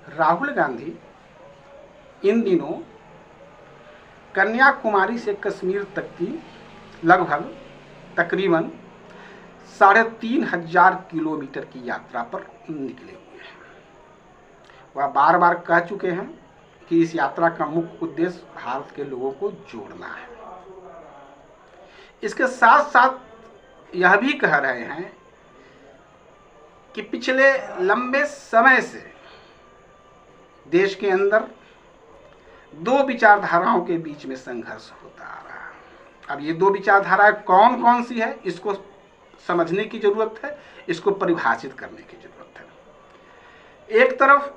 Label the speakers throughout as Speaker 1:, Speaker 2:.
Speaker 1: राहुल गांधी इन दिनों कन्याकुमारी से कश्मीर तक की लगभग तकरीबन 3,500 किलोमीटर की यात्रा पर निकले हुए हैं। वह बार बार कह चुके हैं कि इस यात्रा का मुख्य उद्देश्य भारत के लोगों को जोड़ना है। इसके साथ साथ यह भी कह रहे हैं कि पिछले लंबे समय से देश के अंदर दो विचारधाराओं के बीच में संघर्ष होता आ रहा है। अब ये दो विचारधाराएं कौन कौन सी है, इसको समझने की जरूरत है, इसको परिभाषित करने की जरूरत है। एक तरफ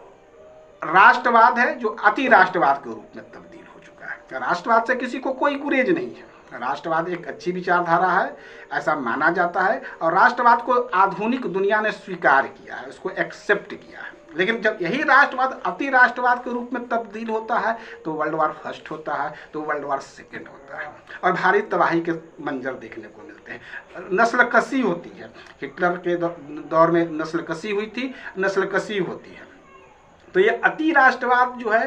Speaker 1: राष्ट्रवाद है जो अति राष्ट्रवाद के रूप में तब्दील हो चुका है। राष्ट्रवाद से किसी को कोई गुरेज नहीं है। राष्ट्रवाद एक अच्छी विचारधारा है, ऐसा माना जाता है, और राष्ट्रवाद को आधुनिक दुनिया ने स्वीकार किया है, उसको एक्सेप्ट किया है। लेकिन जब यही राष्ट्रवाद अति राष्ट्रवाद के रूप में तब्दील होता है तो वर्ल्ड वार फर्स्ट होता है, तो वर्ल्ड वार सेकेंड होता है, और भारी तबाही के मंजर देखने को मिलते हैं। नस्ल कसी होती है, हिटलर के दौर में नस्ल कसी हुई थी, नस्ल कसी होती है। तो ये अति राष्ट्रवाद जो है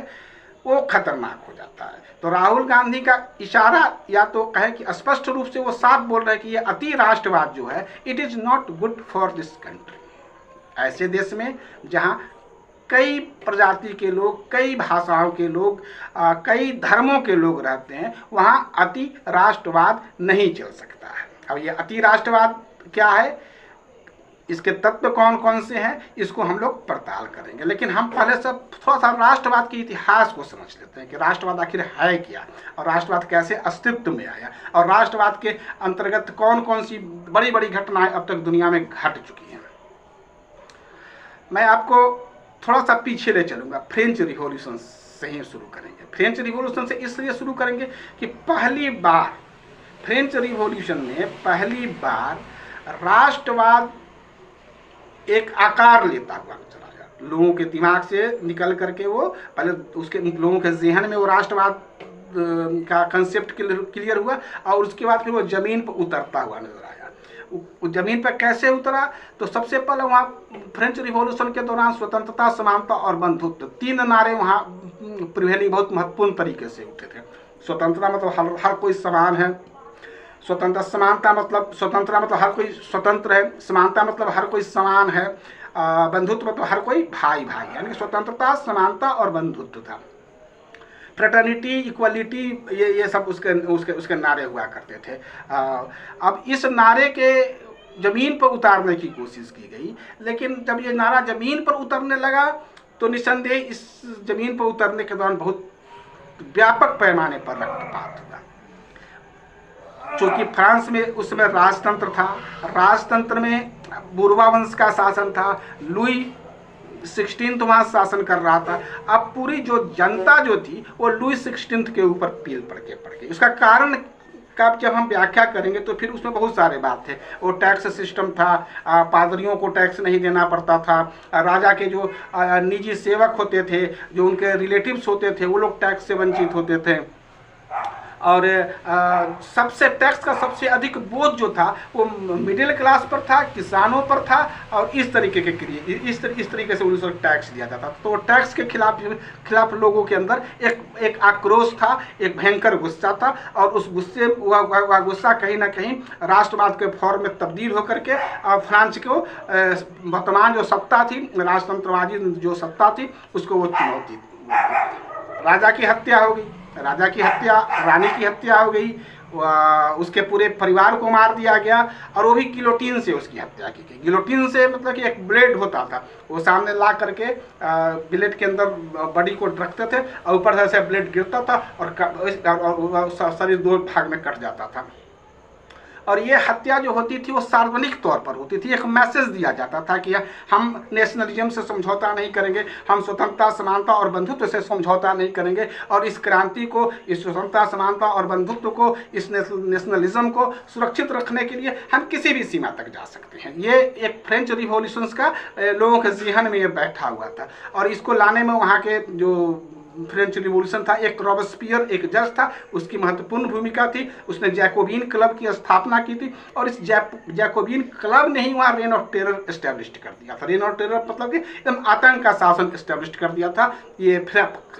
Speaker 1: वो खतरनाक हो जाता है। तो राहुल गांधी का इशारा या तो कहे कि स्पष्ट रूप से वो साफ बोल रहे हैं कि ये अति राष्ट्रवाद जो है it is not good for this country. ऐसे देश में जहाँ कई प्रजाति के लोग, कई भाषाओं के लोग, कई धर्मों के लोग रहते हैं, वहाँ अति राष्ट्रवाद नहीं चल सकता है। अब ये अति राष्ट्रवाद क्या है, इसके तत्व कौन कौन से हैं, इसको हम लोग पड़ताल करेंगे। लेकिन हम पहले से थोड़ा सा राष्ट्रवाद के इतिहास को समझ लेते हैं कि राष्ट्रवाद आखिर है क्या, और राष्ट्रवाद कैसे अस्तित्व में आया, और राष्ट्रवाद के अंतर्गत कौन कौन सी बड़ी बड़ी घटनाएं अब तक दुनिया में घट चुकी हैं। मैं आपको थोड़ा सा पीछे ले चलूँगा। फ्रेंच रिवॉल्यूशन से ही शुरू करेंगे। फ्रेंच रिवॉल्यूशन से इसलिए शुरू करेंगे कि पहली बार फ्रेंच रिवॉल्यूशन में पहली बार राष्ट्रवाद एक आकार लेता हुआ नजर आया। लोगों के दिमाग से निकल करके वो पहले उसके लोगों के जहन में वो राष्ट्रवाद का कंसेप्ट क्लियर हुआ, और उसके बाद फिर वो जमीन पर उतरता हुआ नजर आया। जमीन पर कैसे उतरा, तो सबसे पहले वहाँ फ्रेंच रिवॉल्यूशन के दौरान स्वतंत्रता, समानता और बंधुत्व, तीन नारे वहाँ प्रिवेलिंग बहुत महत्वपूर्ण तरीके से उठे थे। स्वतंत्रता मतलब हर कोई समान है, स्वतंत्रता समानता मतलब स्वतंत्रता मतलब हर कोई स्वतंत्र है, समानता मतलब हर कोई समान है, बंधुत्व मतलब हर कोई भाई भाई, यानी स्वतंत्रता, समानता और बंधुत्व था। फ्रेटर्निटी, इक्वलिटी, ये सब उसके नारे हुआ करते थे। अब इस नारे के ज़मीन पर उतारने की कोशिश की गई, लेकिन जब ये नारा ज़मीन पर उतरने लगा तो निसंदेह इस ज़मीन पर उतरने के दौरान बहुत व्यापक पैमाने पर रक्तपात हुआ। चूँकि फ्रांस में उस समय राजतंत्र था, राजतंत्र में बुर्बा वंश का शासन था, लुई 16 वहाँ शासन कर रहा था। अब पूरी जो जनता जो थी वो लुई 16 के ऊपर पील पड़ गई। उसका कारण का जब हम व्याख्या करेंगे तो फिर उसमें बहुत सारे बात थे। वो टैक्स सिस्टम था, पादरियों को टैक्स नहीं देना पड़ता था, राजा के जो निजी सेवक होते थे, जो उनके रिलेटिव्स होते थे, वो लोग टैक्स से वंचित होते थे, और सबसे टैक्स का सबसे अधिक बोझ जो था वो मिडिल क्लास पर था, किसानों पर था, और इस तरीके के इस तरीके से उनको टैक्स दिया जाता था। तो टैक्स के खिलाफ लोगों के अंदर एक आक्रोश था, एक भयंकर गुस्सा था, और उस गुस्से वह गुस्सा कहीं ना कहीं राष्ट्रवाद के फॉर्म में तब्दील होकर के फ्रांस को वर्तमान जो सत्ता थी, राजतंत्रवादी जो सत्ता थी, उसको वो चुनौती दी। राजा की हत्या हो गई, राजा की हत्या, रानी की हत्या हो गई, उसके पूरे परिवार को मार दिया गया, और वो भी गिलोटीन से उसकी हत्या की गई। गिलोटीन से मतलब कि एक ब्लेड होता था, वो सामने ला करके ब्लेड के अंदर बॉडी को रखते थे, और ऊपर से ब्लेड गिरता था और शरीर दो भाग में कट जाता था। और ये हत्या जो होती थी वो सार्वजनिक तौर पर होती थी। एक मैसेज दिया जाता था कि हम नेशनलिज्म से समझौता नहीं करेंगे, हम स्वतंत्रता, समानता और बंधुत्व से समझौता नहीं करेंगे, और इस क्रांति को, इस स्वतंत्रता, समानता और बंधुत्व को, इस नेशनलिज्म को सुरक्षित रखने के लिए हम किसी भी सीमा तक जा सकते हैं। ये एक फ्रेंच रिवॉल्यूशंस का लोगों के जहन में ये बैठा हुआ था, और इसको लाने में वहाँ के जो फ्रेंच रिवॉल्यूशन था। एक रॉबस्पियर एक जज था, उसकी महत्वपूर्ण भूमिका थी। उसने जैकोबिन क्लब की स्थापना की थी और इस जैकोबिन क्लब ने ही वहाँ रेन ऑफ टेरर एस्टेब्लिश कर दिया था। रेन ऑफ टेरर मतलब कि एकदम आतंक का शासन एस्टेब्लिश कर दिया था। ये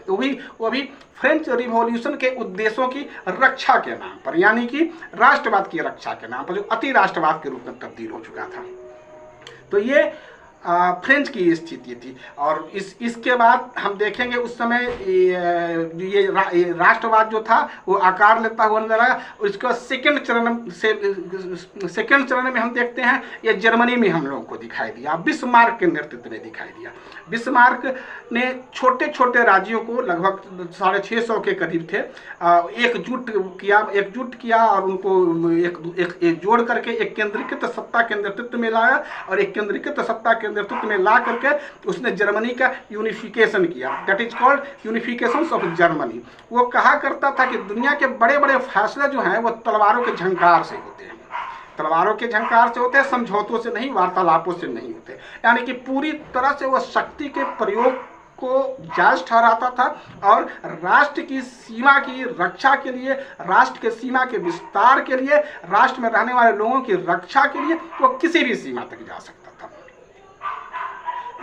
Speaker 1: वो भी फ्रेंच रिवॉल्यूशन के उद्देश्यों की रक्षा के नाम पर, यानी कि राष्ट्रवाद की रक्षा के नाम पर, जो अति राष्ट्रवाद के रूप में तब्दील हो चुका था। तो ये फ्रेंच की स्थिति थी। और इसके बाद हम देखेंगे उस समय ये राष्ट्रवाद जो था वो आकार लेता हुआ नजर आया। और इसके बाद सेकेंड चरण में हम देखते हैं ये जर्मनी में हम लोगों को दिखाई दिया, बिस्मार्क के नेतृत्व में दिखाई दिया। बिस्मार्क ने छोटे छोटे राज्यों को लगभग 650 के करीब थे एकजुट किया और उनको एक जोड़ करके एक केंद्रीकृत सत्ता के नेतृत्व में लाया। और एक केंद्रीकृत सत्ता के नेतृत्व में ला करके उसने जर्मनी का यूनिफिकेशन किया। That is called unification of Germany. वो कहा करता था कि दुनिया के बड़े बड़े फैसले जो हैं वो तलवारों के झंकार से होते हैं, तलवारों के झंकार से होते हैं, समझौतों से नहीं, वार्तालापों से नहीं होते। यानी कि पूरी तरह से वो शक्ति के प्रयोग को जायज ठहराता था और राष्ट्र की सीमा की रक्षा के लिए, राष्ट्र के सीमा के विस्तार के लिए, राष्ट्र में रहने वाले लोगों की रक्षा के लिए वो किसी भी सीमा तक जा सकता था।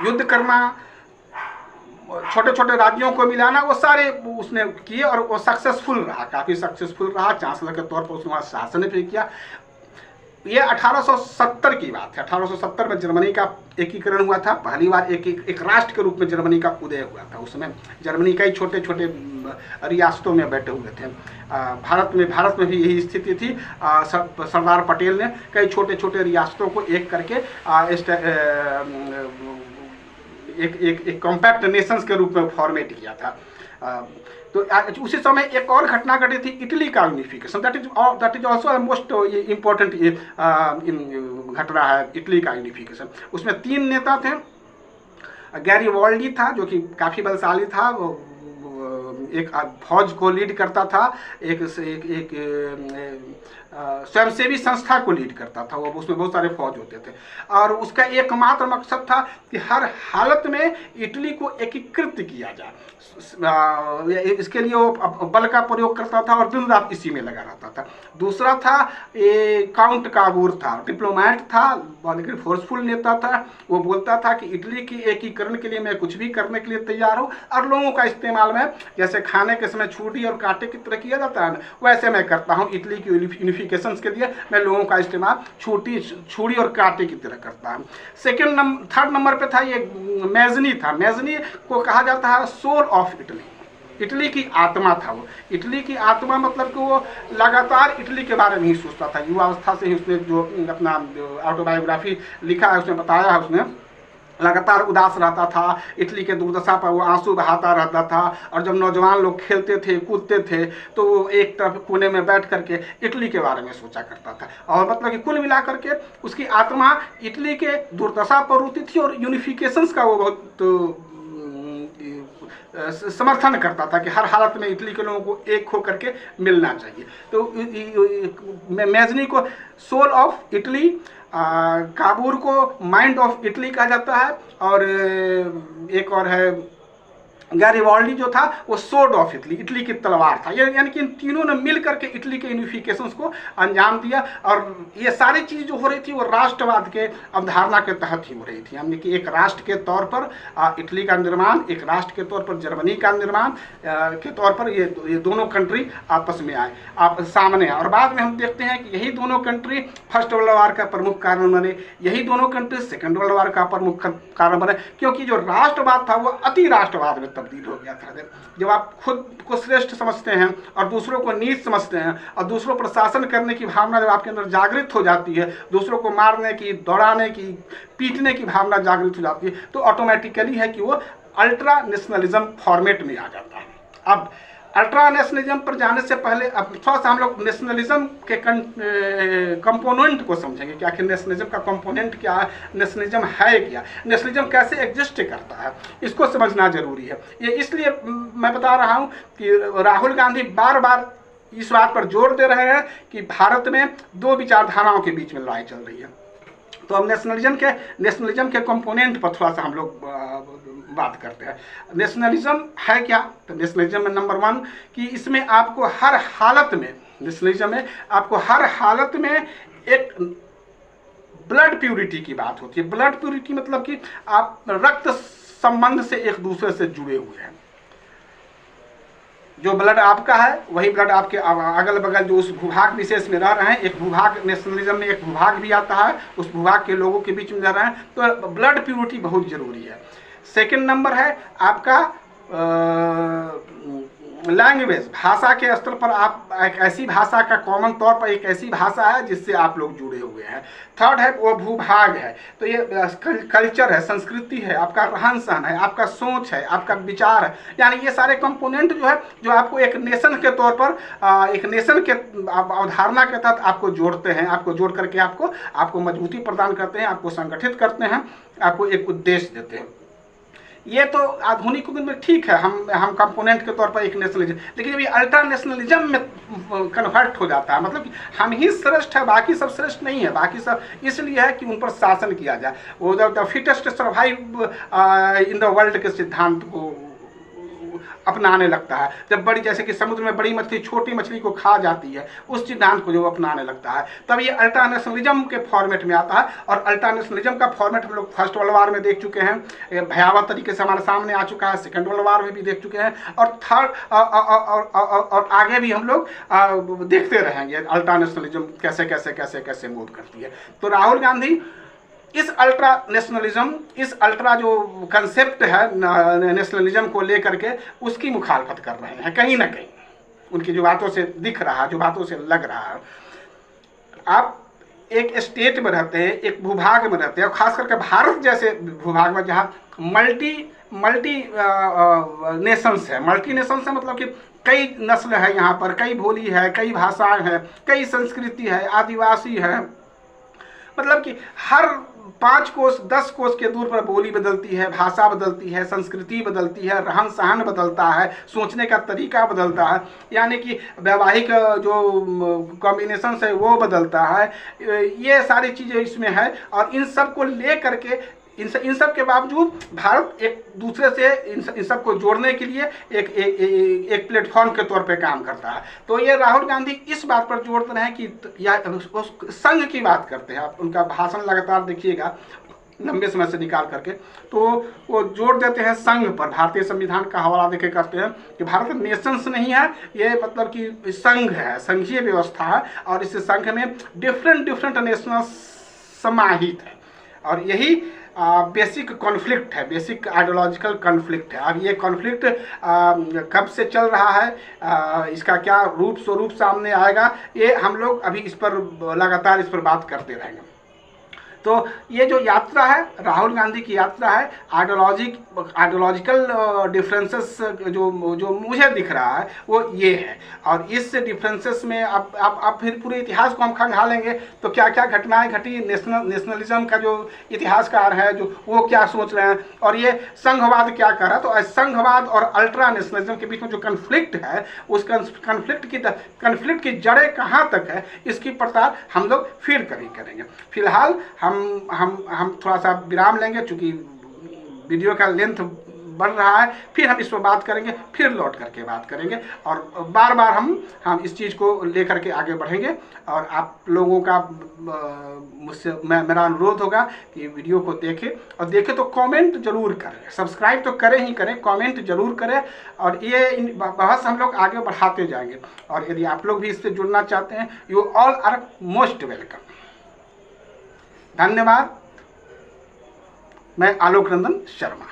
Speaker 1: युद्ध करना, छोटे छोटे राज्यों को मिलाना, वो सारे उसने किए और वो सक्सेसफुल रहा, काफ़ी सक्सेसफुल रहा। चांसलर के तौर पर उसने वहाँ शासन भी किया। ये 1870 की बात है। 1870 में जर्मनी का एकीकरण हुआ था। पहली बार एक राष्ट्र के रूप में जर्मनी का उदय हुआ था। उसमें जर्मनी कई छोटे छोटे रियासतों में बैठे हुए थे। भारत में भी यही स्थिति थी। सरदार पटेल ने कई छोटे छोटे रियासतों को एक करके एक कॉम्पैक्ट नेशंस के रूप में फॉर्मेट किया था। तो उसी समय एक और घटना घटी थी, इटली का unification. That is also most important घटना है, इटली का यूनिफिकेशन। उसमें 3 नेता थे। गैरिबाल्डी था जो कि काफ़ी बलशाली था, वो एक फौज को लीड करता था, एक स्वयंसेवी संस्था को लीड करता था। वो उसमें बहुत सारे फौज होते थे और उसका एकमात्र मकसद था कि हर हालत में इटली को एकीकृत किया जाए। इसके लिए वो बल का प्रयोग करता था और दिन रात इसी में लगा रहता था। दूसरा था काउंट काबूर था, डिप्लोमेट था, लेकिन फोर्सफुल नेता था। वो बोलता था कि इटली की एकीकरण के लिए मैं कुछ भी करने के लिए तैयार हूँ और लोगों का इस्तेमाल में, जैसे खाने के समय छुरी और कांटे की तरह किया जाता है ना, वैसे मैं करता हूँ। इटली की यूनिफिकेशन के लिए मैं लोगों का इस्तेमाल छुरी और कांटे की तरह करता हूँ। थर्ड नंबर पे था ये मैजनी था। मैजनी को कहा जाता है सोल ऑफ इटली, इटली की आत्मा था वो। इटली की आत्मा मतलब कि वो लगातार इटली के बारे में ही सोचता था। युवावस्था से ही उसने जो अपना ऑटोबायोग्राफी लिखा है उसमें बताया है, उसने लगातार उदास रहता था, इटली के दुर्दशा पर वो आंसू बहाता रहता था। और जब नौजवान लोग खेलते थे कूदते थे तो वो एक तरफ कोने में बैठ करके इटली के बारे में सोचा करता था। और मतलब कि कुल मिला करके उसकी आत्मा इटली के दुर्दशा पर रोती थी और यूनिफिकेशंस का वो बहुत समर्थन करता था कि हर हालत में इटली के लोगों को एक हो करके मिलना चाहिए। तो मैजनी को सोल ऑफ इटली, काबूर को माइंड ऑफ इटली कहा जाता है और एक और है गैरिबाल्डी जो था वो सोर्ड ऑफ इटली, इटली की तलवार था। यानी कि इन तीनों ने मिल करके इटली के यूनिफिकेशंस को अंजाम दिया। और ये सारी चीज़ जो हो रही थी वो राष्ट्रवाद के अवधारणा के तहत ही हो रही थी। यानी कि एक राष्ट्र के तौर पर इटली का निर्माण, एक राष्ट्र के तौर पर जर्मनी का निर्माण के तौर पर ये दोनों कंट्री आपस में आए, आप सामने आए। और बाद में हम देखते हैं कि यही दोनों कंट्री फर्स्ट वर्ल्ड वॉर का प्रमुख कारण बने, यही दोनों कंट्री सेकेंड वर्ल्ड वॉर का प्रमुख कारण बने, क्योंकि जो राष्ट्रवाद था वो अति राष्ट्रवाद में तब्दील हो गया था। जब आप खुद को श्रेष्ठ समझते हैं और दूसरों को नीच समझते हैं और दूसरों पर शासन करने की भावना जब आपके अंदर जागृत हो जाती है, दूसरों को मारने की, दौड़ाने की, पीटने की भावना जागृत हो जाती है, तो ऑटोमेटिकली है कि वो अल्ट्रा नेशनलिज्म फॉर्मेट में आ जाता है। अब अल्ट्रा नेशनलिज्म पर जाने से पहले अब थोड़ा सा हम लोग नेशनलिज्म के कंपोनेंट को समझेंगे कि आखिर नेशनलिज्म का कंपोनेंट क्या है, नेशनलिज्म है क्या, नेशनलिज्म कैसे एग्जिस्ट करता है, इसको समझना जरूरी है। ये इसलिए मैं बता रहा हूँ कि राहुल गांधी बार बार इस बात पर जोर दे रहे हैं कि भारत में 2 विचारधाराओं के बीच में लड़ाई चल रही है। तो अब नेशनलिज्म के कंपोनेंट पर थोड़ा सा हम लोग बात करते हैं। नेशनलिज्म है क्या? तो नेशनलिज्म में नंबर 1 कि इसमें आपको हर हालत में, नेशनलिज्म में आपको हर हालत में एक ब्लड प्यूरिटी की बात होती है। ब्लड प्यूरिटी मतलब कि आप रक्त संबंध से एक दूसरे से जुड़े हुए हैं। जो ब्लड आपका है वही ब्लड आपके अगल बगल जो उस भूभाग विशेष में रह रहे हैं, एक भूभाग, नेशनलिज्म में एक भूभाग भी आता है, उस भूभाग के लोगों के बीच में रह रहे हैं, तो ब्लड प्यूरिटी बहुत जरूरी है। सेकंड नंबर है आपका लैंग्वेज, भाषा के स्तर पर आप एक ऐसी भाषा का कॉमन तौर पर एक ऐसी भाषा है जिससे आप लोग जुड़े हुए हैं। थर्ड है वो भूभाग है, तो ये कल्चर है, संस्कृति है, आपका रहन सहन है, आपका सोच है, आपका विचार है, यानी ये सारे कंपोनेंट जो है जो आपको एक नेशन के तौर पर एक नेशन के अवधारणा के तहत आपको जोड़ते हैं, आपको जोड़ करके आपको मजबूती प्रदान करते हैं, आपको संगठित करते हैं, आपको एक उद्देश्य देते हैं। ये तो आधुनिक युग में ठीक है, हम कंपोनेंट के तौर पर एक नेशनलिज्म, लेकिन अभी अल्ट्रा नेशनलिज्म में कन्वर्ट हो जाता है, मतलब कि हम ही श्रेष्ठ है, बाकी सब श्रेष्ठ नहीं है, बाकी सब इसलिए है कि उन पर शासन किया जाए। वो the fittest survive in the world के सिद्धांत को अपनाने लगता है। जब बड़ी, जैसे कि समुद्र में बड़ी मछली छोटी मछली को खा जाती है, उस सिद्धांत को जो अपनाने लगता है, तब ये अल्ट्रा नेशनलिज्म के फॉर्मेट में आता है। और अल्ट्रा नेशनलिज्म का फॉर्मेट हम लोग फर्स्ट वर्ल्ड वार में देख चुके हैं, भयावह तरीके से हमारे सामने आ चुका है, सेकेंड वर्ल्ड वार में भी देख चुके हैं, और थर्ड और आगे भी हम लोग देखते रहेंगे अल्ट्रा नेशनलिज्म कैसे कैसे कैसे कैसे मूव करती है। तो राहुल गांधी इस अल्ट्रा नेशनलिज्म, इस अल्ट्रा जो कंसेप्ट है नेशनलिज्म को लेकर के, उसकी मुखालफत कर रहे हैं कहीं ना कहीं, उनकी जो बातों से दिख रहा है, जो बातों से लग रहा है। आप एक स्टेट में रहते हैं, एक भूभाग में रहते हैं, और खास करके भारत जैसे भूभाग में जहाँ मल्टी नेशंस है, मल्टी नेशंस है मतलब कि कई नस्ल है यहाँ पर, कई बोली है, कई भाषाएं हैं, कई संस्कृति है, आदिवासी है, मतलब कि हर 5 कोस 10 कोस के दूर पर बोली बदलती है, भाषा बदलती है, संस्कृति बदलती है, रहन सहन बदलता है, सोचने का तरीका बदलता है, यानी कि वैवाहिक जो कॉम्बिनेशन है वो बदलता है। ये सारी चीज़ें इसमें है, और इन सब को ले करके इन सब के बावजूद भारत एक दूसरे से इन सब को जोड़ने के लिए एक प्लेटफॉर्म के तौर पे काम करता है। तो ये राहुल गांधी इस बात पर जोर दे रहे हैं कि या उस संघ की बात करते हैं, आप उनका भाषण लगातार देखिएगा लंबे समय से निकाल करके, तो वो जोर देते हैं संघ पर। भारतीय संविधान का हवाला देके करते हैं कि भारत नेशंस नहीं है, ये मतलब कि संघ है, संघीय व्यवस्था है, और इस संघ में डिफरेंट नेशंस समाहित है, और यही बेसिक कॉन्फ्लिक्ट है, बेसिक आइडियोलॉजिकल कॉन्फ्लिक्ट है। अब ये कॉन्फ्लिक्ट कब से चल रहा है, इसका क्या रूप स्वरूप सामने आएगा, ये हम लोग अभी इस पर लगातार इस पर बात करते रहेंगे। तो ये जो यात्रा है, राहुल गांधी की यात्रा है, आइडियोलॉजिकल डिफरेंसेस जो मुझे दिख रहा है वो ये है। और इस डिफरेंसेस में आप फिर पूरे इतिहास को हम खंगालेंगे तो क्या क्या घटनाएं घटी, नेशनलिज्म का जो इतिहासकार है जो वो क्या सोच रहे हैं, और ये संघवाद क्या कर रहा है। तो संघवाद और अल्ट्रा नेशनलिज्म के बीच में जो कन्फ्लिक्ट है, उस कन्फ्लिक्ट की जड़ें कहाँ तक है, इसकी पड़ताल हम लोग फिर कभी करेंगे। फिलहाल हम थोड़ा सा विराम लेंगे, चूँकि वीडियो का लेंथ बढ़ रहा है, फिर हम इस पर बात करेंगे, फिर लौट करके बात करेंगे, और बार बार हम इस चीज़ को लेकर के आगे बढ़ेंगे। और आप लोगों का मुझसे मेरा अनुरोध होगा कि वीडियो को देखें तो कमेंट जरूर करें, सब्सक्राइब तो करें ही करें, कमेंट जरूर करें, और ये बहस हम लोग आगे बढ़ाते जाएंगे। और यदि आप लोग भी इससे जुड़ना चाहते हैं, you all are most welcome. धन्यवाद। मैं आलोक रंजन शर्मा।